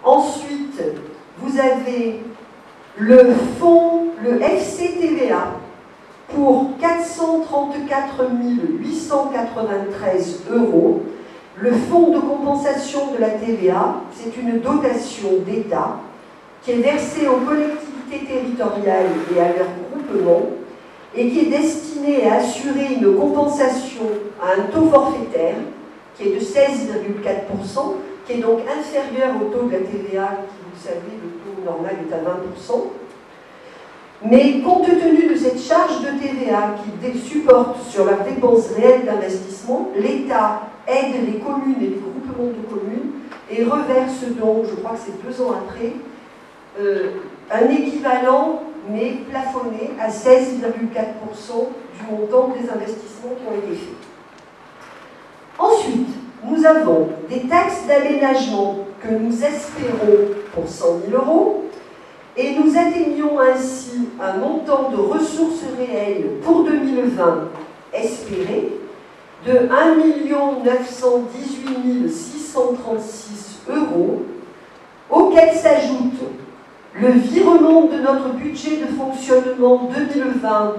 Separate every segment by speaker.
Speaker 1: Ensuite, vous avez le fonds, le FCTVA, pour 434 893 €. Le fonds de compensation de la TVA, c'est une dotation d'État qui est versée aux collectivités territoriales et à leurs groupements et qui est destinée à assurer une compensation à un taux forfaitaire qui est de 16,4%, qui est donc inférieur au taux de la TVA, qui, vous le savez, le taux normal est à 20%. Mais compte tenu de cette charge de TVA qui supporte sur leurs dépenses réelles d'investissement, l'État aide les communes et les groupements de communes et reverse donc, je crois que c'est 2 ans après, un équivalent, mais plafonné à 16,4% du montant des investissements qui ont été faits. Ensuite, nous avons des taxes d'aménagement que nous espérons pour 100 000 € et nous atteignons ainsi un montant de ressources réelles pour 2020 espéré de 1 918 636 €, auquel s'ajoute le virement de notre budget de fonctionnement 2020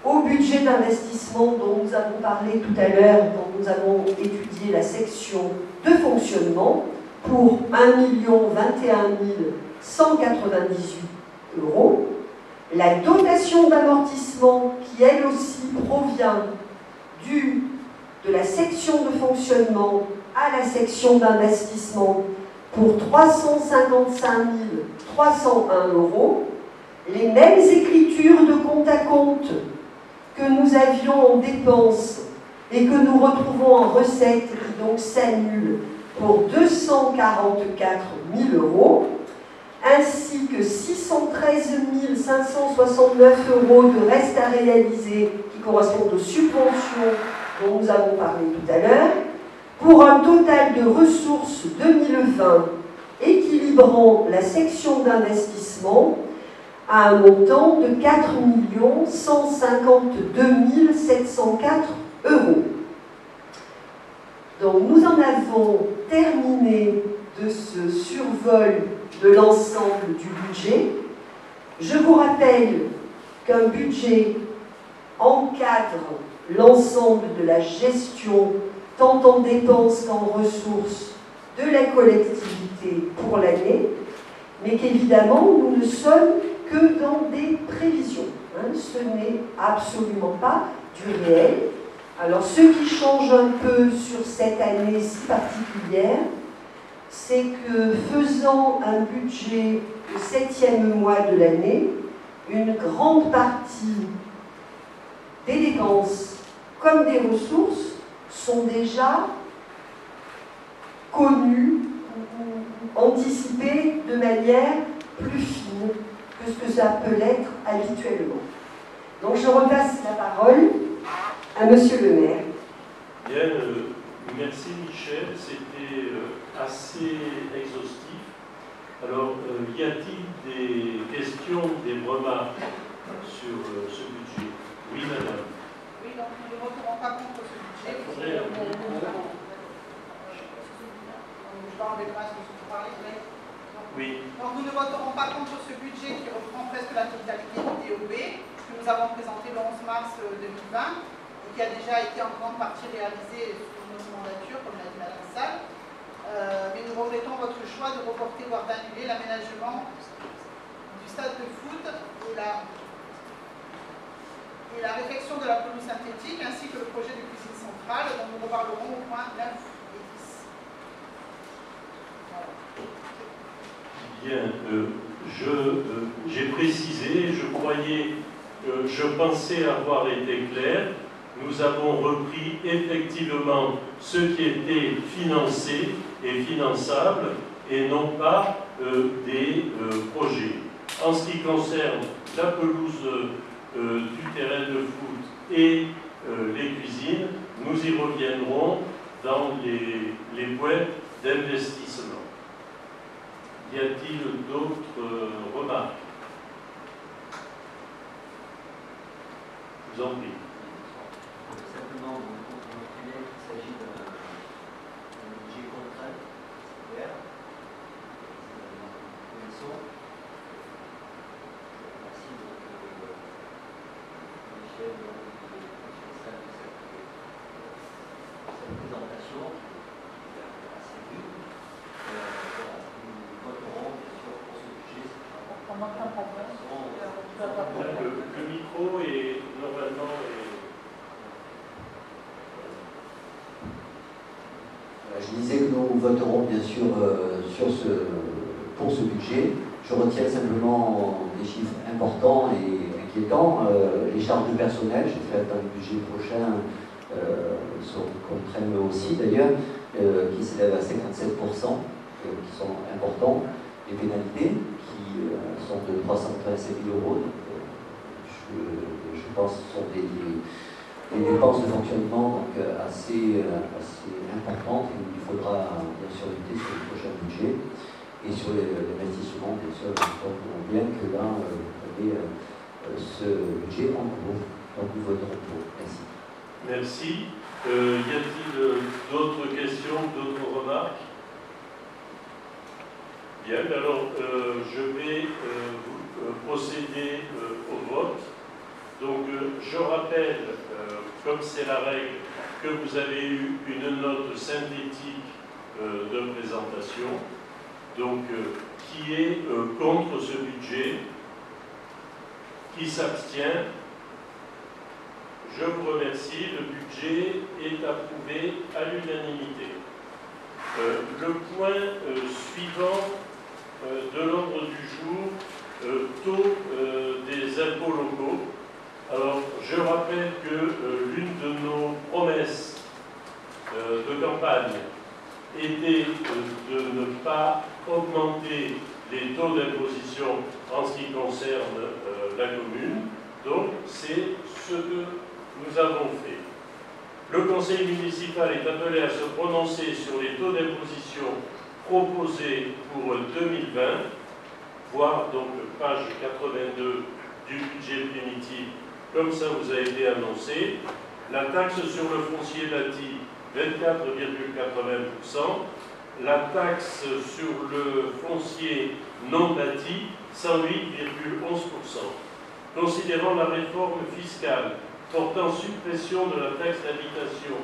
Speaker 1: au budget d'investissement dont nous avons parlé tout à l'heure, dont nous avons étudié la section de fonctionnement pour 1 021 198 €. La dotation d'amortissement qui elle aussi provient de la section de fonctionnement à la section d'investissement pour 355 301 €. Les mêmes écritures de compte à compte que nous avions en dépenses et que nous retrouvons en recettes qui donc s'annulent pour 244 000 €, ainsi que 613 569 € de reste à réaliser qui correspondent aux subventions dont nous avons parlé tout à l'heure, pour un total de ressources 2020 équilibrant la section d'investissement à un montant de 4 152 704 €. Donc nous en avons terminé de ce survol de l'ensemble du budget. Je vous rappelle qu'un budget encadre l'ensemble de la gestion, tant en dépenses qu'en ressources, de la collectivité pour l'année, mais qu'évidemment, nous ne sommes que dans des prévisions. Ce n'est absolument pas du réel. Alors, ce qui change un peu sur cette année si particulière, c'est que faisant un budget au 7e mois de l'année, une grande partie des dépenses comme des ressources sont déjà connues ou anticipées de manière plus fine que ce que ça peut l'être habituellement. Donc je repasse la parole à Monsieur le maire.
Speaker 2: Bien, merci Michel, c'était assez exhaustif. Alors, y a-t-il des questions, des remarques sur ce budget? Oui, madame.
Speaker 3: Oui, donc nous ne voterons pas contre ce budget. Je parle des bases dont vous parlez, oui. Donc nous ne voterons pas contre ce budget qui reprend presque la totalité du DOB que nous avons présenté le 11 mars 2020 et qui a déjà été en grande partie réalisé sous notre mandature, comme l'a dit Madame Salle. Mais nous regrettons votre choix de reporter, voire d'annuler l'aménagement du stade de foot et la réfection de la pelouse synthétique, ainsi que le projet de cuisine centrale, dont nous reparlerons au point 9 et 10. Voilà.
Speaker 2: Bien, j'ai précisé, je pensais avoir été clair. Nous avons repris effectivement ce qui était financé et finançable et non pas des projets. En ce qui concerne la pelouse du terrain de foot et les cuisines, nous y reviendrons dans les points d'investissement. Y a-t-il d'autres remarques? Je vous en prie.
Speaker 4: Simplement, on comprend très bien qu'il s'agit d'un budget contraint, c'est clair.
Speaker 2: Le micro est normalement...
Speaker 5: Je disais que nous voterons bien sûr pour ce budget. Je retiens simplement des chiffres importants et inquiétants. Les charges de personnel, j'ai fait dans le budget prochain, sont contraintes aussi d'ailleurs, qui s'élèvent à 57%, qui sont importants. Les pénalités, qui sont de 387 000 €. Donc, je pense que ce sont des dépenses de fonctionnement donc, assez importantes. Et il faudra bien sûr lutter sur le prochain budget. Et sur l'investissement, bien sûr, je crois bien que là, vous avez ce budget en cours. Donc nous voterons pour. Merci.
Speaker 2: Merci. Y a-t-il d'autres questions, d'autres remarques? Bien, alors je vais procéder au vote. Donc je rappelle, comme c'est la règle, que vous avez eu une note synthétique de présentation. Donc, qui est contre ce budget? Qui s'abstient? Je vous remercie. Le budget est approuvé à l'unanimité. Le point suivant de l'ordre du jour, taux des impôts locaux. Alors, je rappelle que l'une de nos promesses de campagne était de ne pas augmenter les taux d'imposition en ce qui concerne la commune. Donc, c'est ce que nous avons fait. Le conseil municipal est appelé à se prononcer sur les taux d'imposition proposés pour 2020, voire donc page 82 du budget primitif, comme ça vous a été annoncé. La taxe sur le foncier bâti, 24,80%. La taxe sur le foncier non bâti, 108,11%. Considérant la réforme fiscale portant suppression de la taxe d'habitation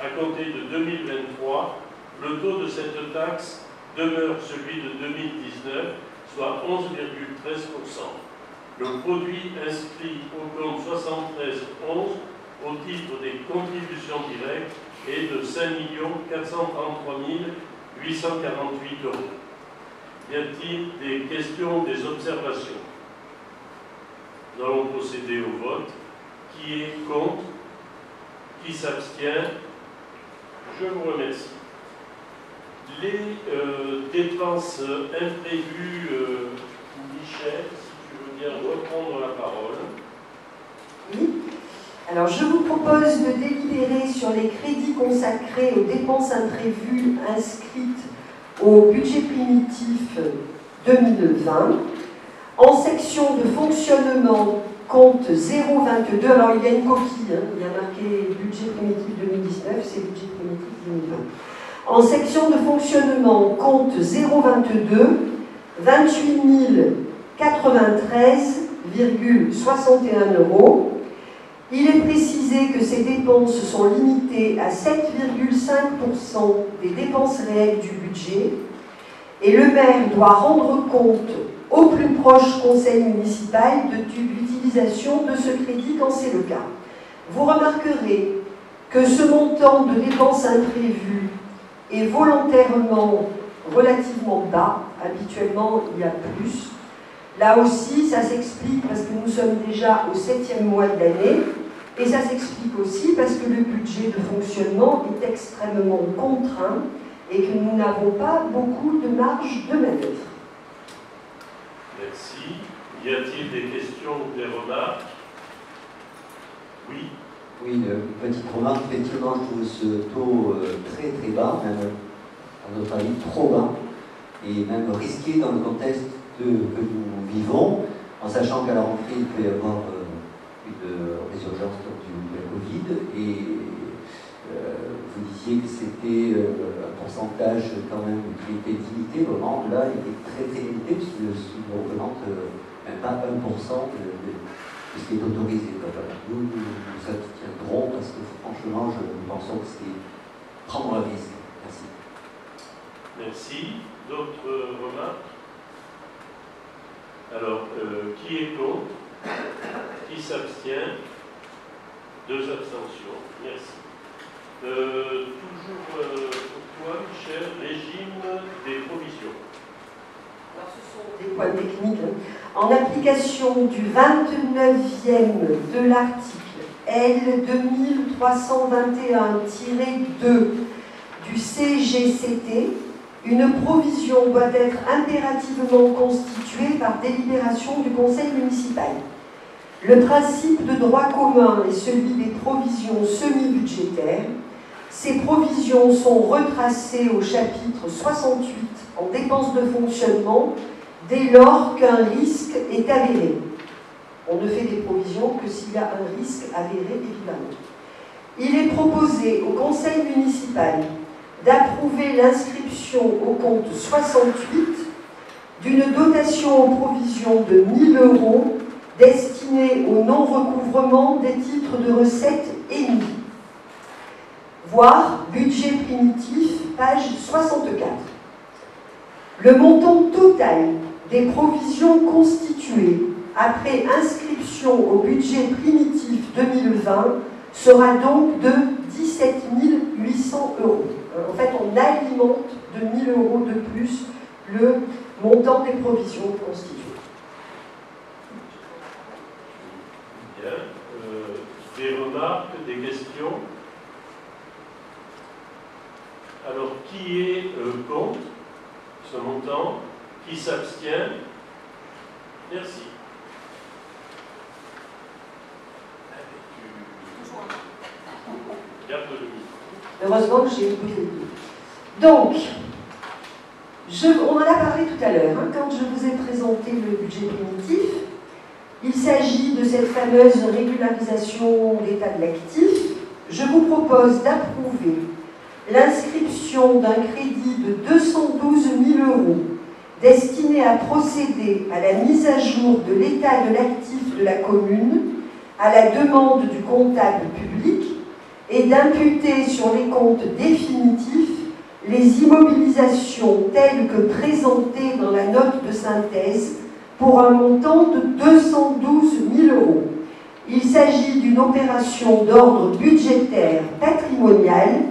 Speaker 2: à compter de 2023, le taux de cette taxe demeure celui de 2019, soit 11,13%. Le produit inscrit au compte 7311 au titre des contributions directes est de 5 433 848 €. Y a-t-il des questions, des observations? Nous allons procéder au vote. Qui est contre? Qui s'abstient? Je vous remercie. Les dépenses imprévues, Michel, si tu veux bien reprendre la parole.
Speaker 1: Oui. Alors, je vous propose de délibérer sur les crédits consacrés aux dépenses imprévues inscrites au budget primitif 2020. En section de fonctionnement, compte 022, alors il y a une coquille, il y a marqué budget primitif 2019, c'est budget primitif 2020. En section de fonctionnement, compte 022, 28 093,61 €. Il est précisé que ces dépenses sont limitées à 7,5% des dépenses réelles du budget et le maire doit rendre compte au plus proche conseil municipal de l'utilisation de ce crédit quand c'est le cas. Vous remarquerez que ce montant de dépenses imprévues est volontairement relativement bas. Habituellement, il y a plus. Là aussi, ça s'explique parce que nous sommes déjà au 7e mois de l'année et ça s'explique aussi parce que le budget de fonctionnement est extrêmement contraint et que nous n'avons pas beaucoup de marge de manœuvre.
Speaker 2: Merci. Y a-t-il des questions ou des remarques? Oui.
Speaker 5: Oui, une petite remarque. Effectivement, je trouve ce taux très très bas, même à notre avis trop bas, et même risqué dans le contexte que nous vivons, en sachant qu'à la rentrée, il peut y avoir une résurgence de la Covid, et vous disiez que c'était un pourcentage quand même qui était limité. Vraiment, là, il est très très limité, puisqu'il ne représente même pas 1% de ce qui est autorisé. Voilà. Nous abstiendrons parce que franchement, nous pensons que c'est prendre un risque. Merci.
Speaker 2: Merci. D'autres remarques? Alors, qui est contre? Qui s'abstient? 2 abstentions. Merci. Toujours pour toi, Michel, régime des provisions.
Speaker 1: Alors, ce sont des points techniques. En application du 29e de l'article L 2321-2 du CGCT, une provision doit être impérativement constituée par délibération du conseil municipal. Le principe de droit commun est celui des provisions semi-budgétaires. Ces provisions sont retracées au chapitre 68 en dépenses de fonctionnement dès lors qu'un risque est avéré. On ne fait des provisions que s'il y a un risque avéré, évidemment. Il est proposé au conseil municipal d'approuver l'inscription au compte 68 d'une dotation aux provisions de 1 000 € destinée au non-recouvrement des titres de recettes émis. Voir budget primitif, page 64. Le montant total des provisions constituées après inscription au budget primitif 2020 sera donc de 17 800 €. En fait, on alimente de 1 000 € de plus le montant des provisions constituées.
Speaker 2: Bien. Des remarques, des questions? Alors, qui est contre ce montant? Qui s'abstient? Merci. Garde le micro.
Speaker 1: Heureusement que j'ai écouté le livre. Donc, on en a parlé tout à l'heure, quand je vous ai présenté le budget primitif. Il s'agit de cette fameuse régularisation d'état de l'actif. Je vous propose d'approuver l'inscription d'un crédit de 212 000 € destiné à procéder à la mise à jour de l'état de l'actif de la commune à la demande du comptable public et d'imputer sur les comptes définitifs les immobilisations telles que présentées dans la note de synthèse pour un montant de 212 000 €. Il s'agit d'une opération d'ordre budgétaire patrimonial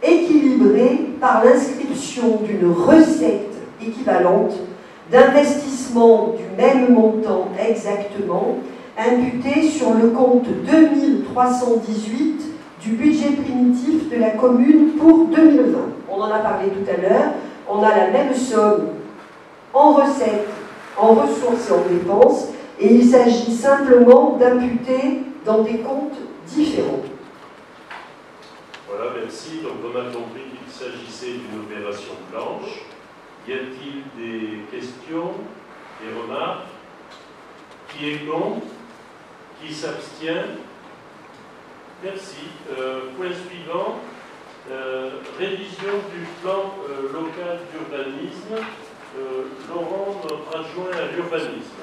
Speaker 1: équilibrée par l'inscription d'une recette équivalente d'investissement du même montant exactement imputé sur le compte 2318 du budget primitif de la commune pour 2020. On en a parlé tout à l'heure, on a la même somme en recettes, en ressources et en dépenses, et il s'agit simplement d'imputer dans des comptes différents.
Speaker 2: Voilà, merci. Donc on a compris qu'il s'agissait d'une opération blanche. Y a-t-il des questions, des remarques? Qui est contre? Qui s'abstient? Merci. Point suivant, révision du plan local d'urbanisme. Laurent, notre adjoint à l'urbanisme.